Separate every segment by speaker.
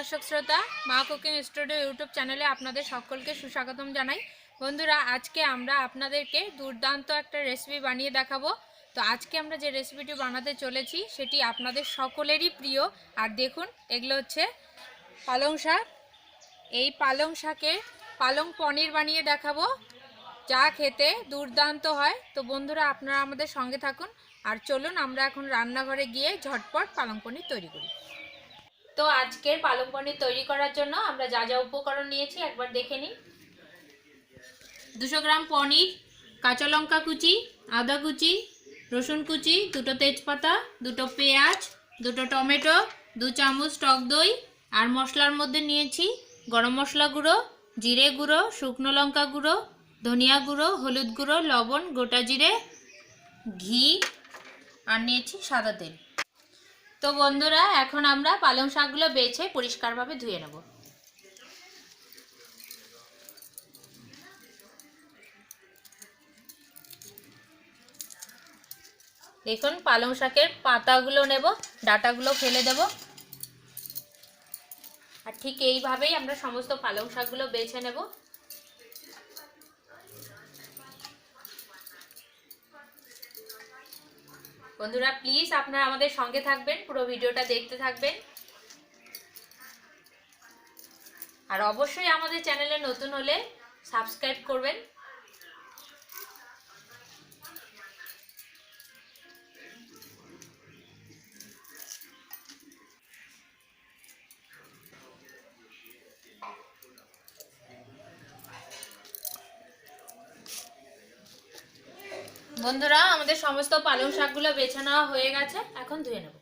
Speaker 1: দর্শক শ্রোতা মা কুকিং স্টুডিও ইউটিউব চ্যানেলে আপনাদের সকলকে সুস্বাগতম জানাই। বন্ধুরা, আজকে আমরা আপনাদেরকে দুর্দান্ত একটা রেসিপি বানিয়ে দেখাবো। তো আজকে আমরা যে রেসিপিটি বানাতে চলেছি সেটি আপনাদের সকলেরই প্রিয়। আর দেখুন, এগুলো হচ্ছে পালং শাক। এই পালং শাকে পালং পনির বানিয়ে দেখাবো, যা খেতে দুর্দান্ত হয়। তো বন্ধুরা, আপনারা আমাদের সঙ্গে থাকুন আর চলুন আমরা এখন রান্নাঘরে গিয়ে ঝটপট পালং পনির তৈরি করি। তো আজকের পালং পনির তৈরি করার জন্য আমরা যা যা উপকরণ নিয়েছি একবার দেখে নিই। 200 গ্রাম পনির, কাঁচা লঙ্কা কুচি, আদা কুচি, রসুন কুচি, 2টো তেজপাতা, 2টো পেঁয়াজ, 2টো টমেটো, 2 চামচ টক দই। আর মশলার মধ্যে নিয়েছি গরম মশলা গুঁড়ো, জিরে গুঁড়ো, শুকনো লঙ্কা গুঁড়ো, ধনিয়া গুঁড়ো, হলুদ গুঁড়ো, লবণ, গোটা জিরে, ঘি আর নিয়েছি সাদা তেল। তো বন্ধুরা, এখন আমরা পালং শাকগুলো বেছে পরিষ্কারভাবে ধুয়ে নেব। দেখুন, পালং শাকের পাতাগুলো নেব, ডাঁটাগুলো ফেলে দেব। আর ঠিক এইভাবেই আমরা সমস্ত পালং শাকগুলো বেছে নেব। বন্ধুরা, প্লিজ আপনারা আমাদের সঙ্গে থাকবেন, পুরো ভিডিওটা দেখতে থাকবেন। আর অবশ্যই আমাদের চ্যানেলে নতুন হলে সাবস্ক্রাইব করবেন। বন্ধুরা, আমাদের সমস্ত পালং শাকগুলো বেছে নেওয়া হয়ে গেছে, এখন ধুয়ে নেব।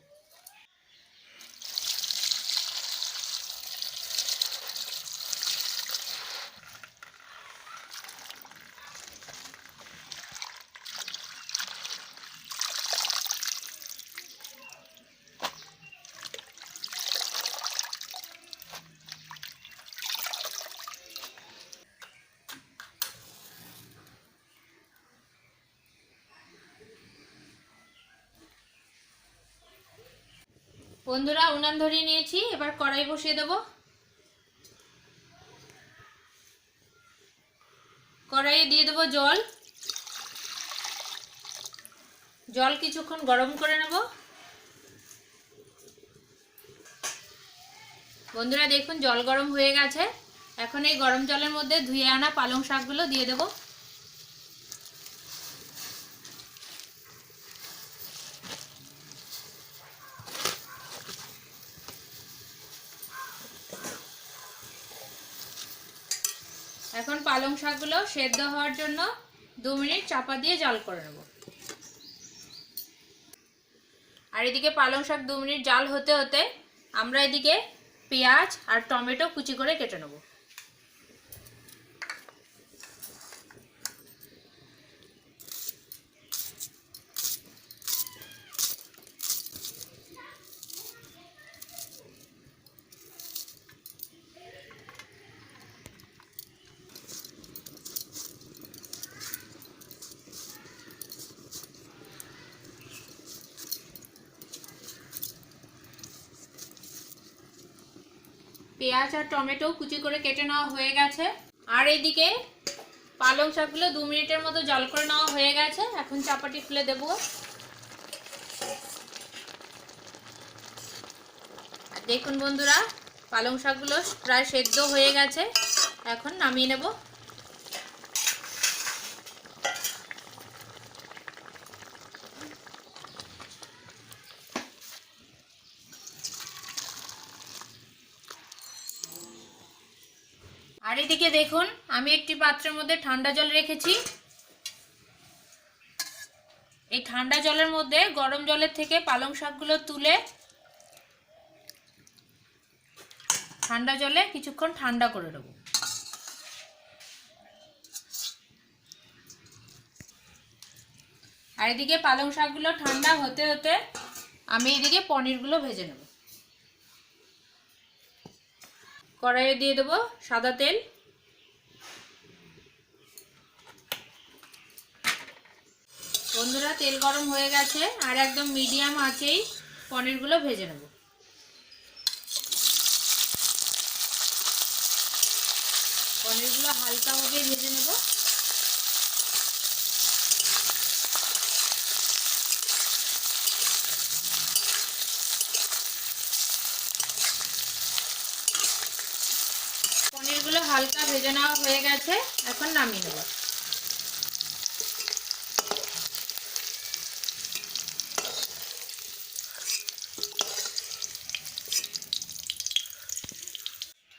Speaker 1: বন্ধুরা, উনান ধরিয়ে নিয়েছি, এবার কড়াই বসিয়ে দেব। কড়াইয়ে দিয়ে দেব জল। জল কিছুক্ষণ গরম করে নেব। বন্ধুরা দেখুন, জল গরম হয়ে গেছে। এখন এই গরম জলের মধ্যে ধুয়ে আনা পালং শাকগুলো দিয়ে দেব। এখন পালং শাকগুলো সেদ্ধ হওয়ার জন্য 2 মিনিট চাপা দিয়ে জাল করে নেব। আর এদিকে পালং শাক 2 মিনিট জাল হতে হতে আমরা এদিকে পেঁয়াজ আর টমেটো কুচি করে কেটে নেব। পেঁয়াজ আর টমেটো কুচি করে কেটে নেওয়া হয়ে গেছে। আর এইদিকে পালং শাকগুলো 2 মিনিটের মতো জাল করে নেওয়া হয়ে গেছে। এখন চাপাটি খুলে দেব। আর দেখুন বন্ধুরা, পালং শাকগুলো প্রায় সেদ্ধ হয়ে গেছে, এখন নামিয়ে নেব। আর এদিকে দেখুন, আমি একটি পাত্রের মধ্যে ঠান্ডা জল রেখেছি। এই ঠান্ডা জলের মধ্যে গরম জলের থেকে পালং শাকগুলো তুলে ঠান্ডা জলে কিছুক্ষণ ঠান্ডা করে নেব। আর এদিকে পালং শাকগুলো ঠান্ডা হতে হতে আমি এদিকে পনিরগুলো ভেজে নেব। কড়াইয়ে দিয়ে দেবো সাদা তেল। বন্ধুরা, তেল গরম হয়ে গেছে, আর একদম মিডিয়াম আঁচেই পনিরগুলো ভেজে নেব। পনিরগুলো হালকাভাবে ভেজে নেব। পনিরগুলো হালকা ভেজে নেওয়া হয়ে গেছে, এখন নামিয়ে নেব।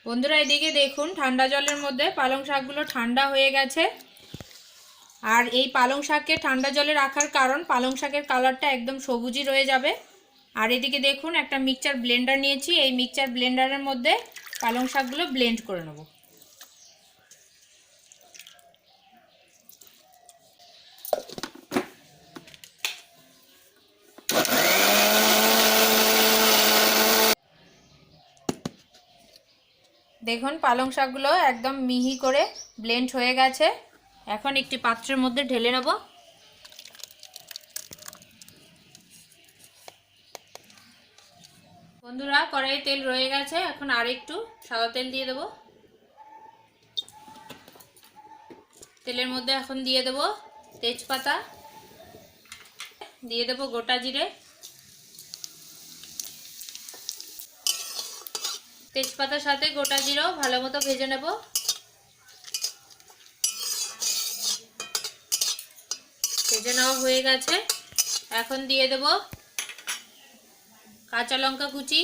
Speaker 1: বন্ধুরা এদিকে দেখুন, ঠান্ডা জলের মধ্যে পালং শাকগুলো ঠান্ডা হয়ে গেছে। আর এই পালং শাককে ঠান্ডা জলে রাখার কারণ পালং শাকের কালারটা একদম সবুজই রয়ে যাবে। আর এদিকে দেখুন, একটা মিক্সচার ব্লেন্ডার নিয়েছি, এই মিক্সচার ব্লেন্ডারের মধ্যে পালং শাকগুলো ব্লেন্ড করে নেব। দেখুন পালং শাকগুলো একদম মিহি করে ব্লেন্ড হয়ে গেছে। এখন একটি পাত্রের মধ্যে ঢেলে নেব। বন্ধুরা কড়াইয়ে তেল রয়ে গেছে, এখন আর একটু সাদা তেল দিয়ে দেব। তেলের মধ্যে এখন দিয়ে দেব তেজপাতা, দিয়ে দেব গোটা জিরে। তেজপাতার সাথে গোটা জিরেও ভালো মতো ভেজে নেব। ভেজে নেওয়া হয়ে গেছে, এখন দিয়ে দেব কাঁচা লঙ্কা কুচি,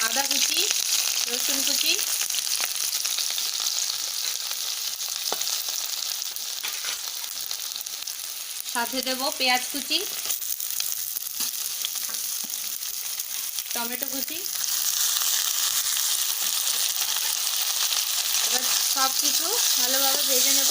Speaker 1: আদা কুচি, রসুন কুচি, সাথে দেব পেঁয়াজ কুচি, টমেটো কুচি। এবার সব কিছু ভালোভাবে ভেজে নেব।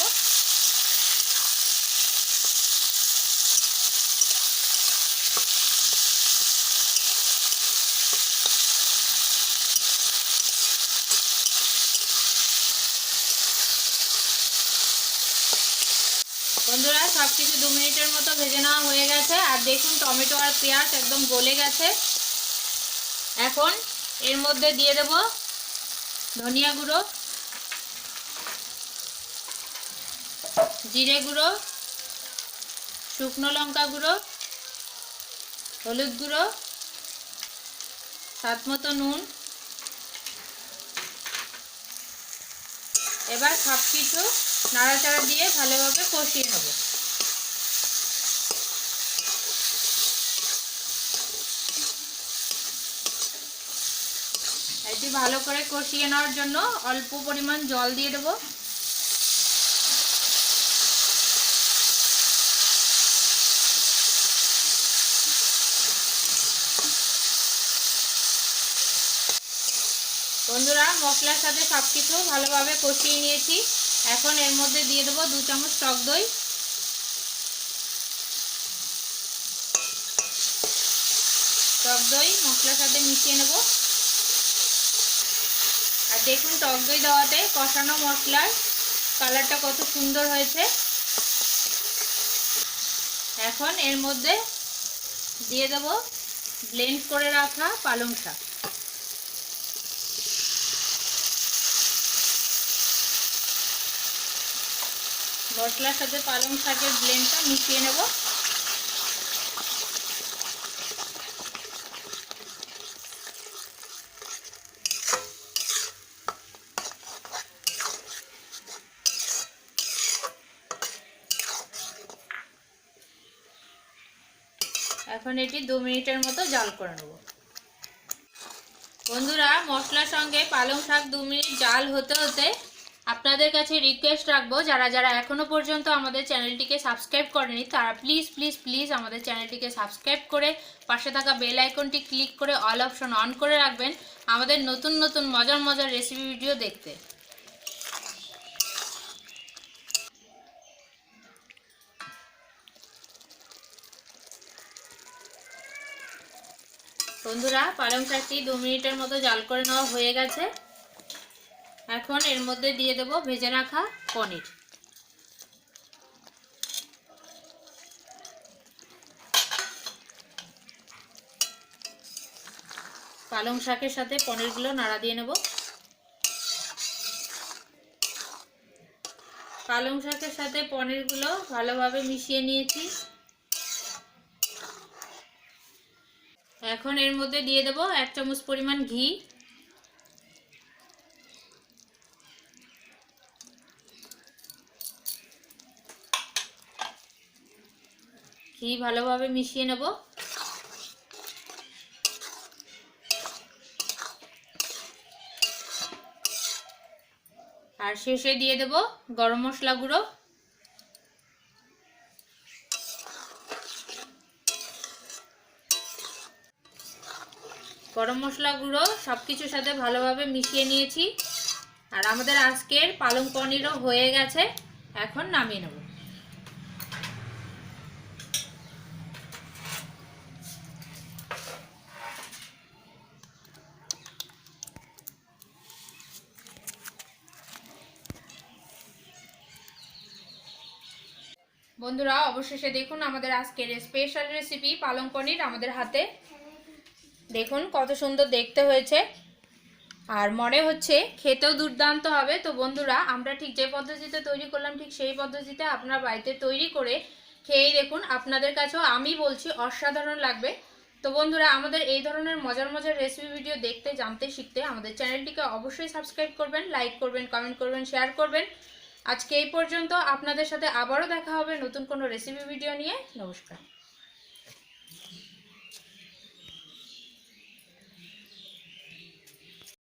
Speaker 1: বন্ধুরা সব কিছু 2 মিনিটের মতো ভেজে নেওয়া হয়ে গেছে। আর দেখুন টমেটো আর পেঁয়াজ একদম গলে গেছে। এখন এর মধ্যে দিয়ে দেব ধনিয়া গুঁড়ো, জিরে গুঁড়ো, শুকনো লঙ্কা গুঁড়ো, হলুদ গুঁড়ো, স্বাদ মতো নুন। এবার সব কিছু নাড়াচাড়া দিয়ে ভালোভাবে কষিয়ে নেব। এটি ভালো করে কষিয়ে নেওয়ার জন্য অল্প পরিমাণ জল দিয়ে দেব। বন্ধুরা মশলার সাথে সব কিছু ভালোভাবে কষিয়ে নিয়েছি। এখন এর মধ্যে দিয়ে দেব 2 চামচ টক দই। টক দই মশলার সাথে মিশিয়ে নেব। আর দেখুন টক দই দেওয়াতে কষানো মশলার কালারটা কত সুন্দর হয়েছে। এখন এর মধ্যে দিয়ে দেব ব্লেন্ড করে রাখা পালং শাক। মশলার সাথে পালং শাকের ব্লেন্ডটা মিশিয়ে নেব। এখন এটি 2 মিনিটের মতো জাল করে নেব। বন্ধুরা মশলার সঙ্গে পালং শাক 2 মিনিট জাল হতে হতে আপনাদের কাছে রিকোয়েস্ট রাখবো, যারা যারা এখনো পর্যন্ত আমাদের চ্যানেলটিকে সাবস্ক্রাইব করেনি তারা প্লিজ প্লিজ প্লিজ আমাদের চ্যানেলটিকে সাবস্ক্রাইব করে পাশে থাকা বেল আইকনটি ক্লিক করে অল অপশন অন করে রাখবেন আমাদের নতুন নতুন মজার মজার রেসিপি ভিডিও দেখতে। বন্ধুরা পালং শাকটি 2 মিনিটের মতো জাল করে নেওয়া হয়ে গেছে। এখন এর মধ্যে দিয়ে দেব ভেজে রাখা পনির। পালং শাকের সাথে পনিরগুলো নাড়া দিয়ে নেব। পালং শাকের সাথে পনিরগুলো ভালোভাবে মিশিয়ে নিয়েছি। এখন এর মধ্যে দিয়ে দেব 1 চামচ পরিমাণ ঘি। ঘি ভালোভাবে মিশিয়ে নেব। আর শেষে দিয়ে দেব গরম মশলা গুঁড়ো। গরম মশলা গুঁড়ো সবকিছুর সাথে ভালোভাবে মিশিয়ে নিয়েছি। আর আমাদের আজকের পালং পনিরও হয়ে গেছে, এখন নামিয়ে নেব। বন্ধুরা অবশেষে দেখুন আমাদের আজকের স্পেশাল রেসিপি পালং পনির আমাদের হাতে। দেখুন কত সুন্দর দেখতে হয়েছে, আর মনে হচ্ছে খেতেও দুর্দান্ত হবে। তো বন্ধুরা আমরা ঠিক যে পদ্ধতিতে তৈরি করলাম ঠিক সেই পদ্ধতিতে আপনারা বাড়িতে তৈরি করে খেয়েই দেখুন, আপনাদের কাছেও আমি বলছি অসাধারণ লাগবে। তো বন্ধুরা আমাদের এই ধরনের মজার মজার রেসিপি ভিডিও দেখতে, জানতে, শিখতে আমাদের চ্যানেলটিকে অবশ্যই সাবস্ক্রাইব করবেন, লাইক করবেন, কমেন্ট করবেন, শেয়ার করবেন। আজকে এই পর্যন্ত। আপনাদের সাথে আবারও দেখা হবে নতুন কোনো রেসিপি ভিডিও নিয়ে। নমস্কার।